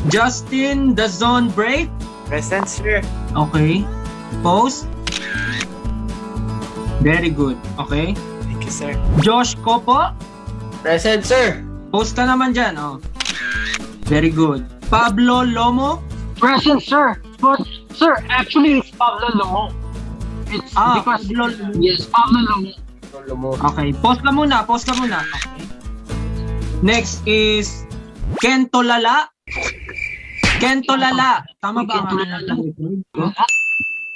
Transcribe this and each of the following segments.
Justin Dazon Break. Present, sir. Okay. Post. Very good. Okay. Thank you, sir. Josh Kopo. Present, sir. Post ka naman dyan. Oh. Very good. Pablo Lomo. Present, sir. But, sir, actually, it's Pablo Lomo. It's because... Pablo. Yes, Pablo Lomo. Okay. Post ka muna. Post ka muna. Okay. Next is Kento Lala. Kento Lala. Tama ba ang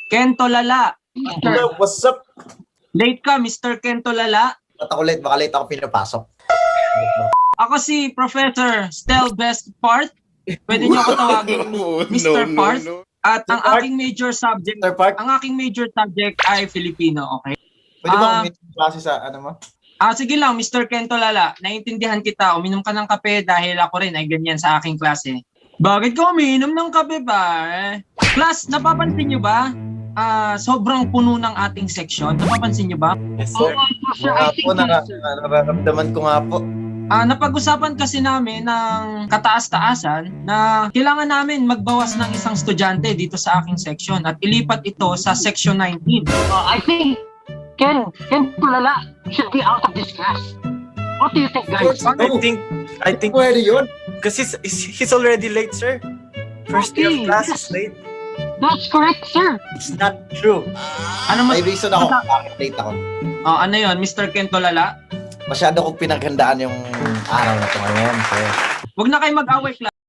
Kento Lala. Hello, what's up? Late ka, Mr. Kento Lala. Ba't ako late? Baka late ako pinapasok. Ako si Professor Stel Best Part. Pwede niyo ako tawagin Mr. Part. At ang aking major subject, Mr. Park, ang aking major subject ay Filipino, okay? pwede ba uminom ng klase sa ano mo? Sige lang, Mr. Kento Lala. Naiintindihan kita. Uminom ka ng kape dahil ako rin ay ganyan sa aking klase. Bakit ka uminom ng kape ba? Class, napapansin niyo ba? Sobrang puno ng ating section. Napapansin niyo ba? Yes, Oh, sir. sir, I think sir. Nararamdaman ko nga po. Napag-usapan kasi namin ng kataas-taasan na kailangan namin magbawas ng isang estudyante dito sa aking section at ilipat ito sa section 19. I think Ken Tulala should be out of this class. What do you think, guys? I think Pwede yun. because he's already late, sir. First day of Okay, class yes. is late. That's correct, sir. It's not true. Ano May reason ako bakit late ako. ano yon, Mr. Kento Lala? Masyado kong pinaghandaan yung araw na ito ngayon. So, Huwag na kayo mag-away, class.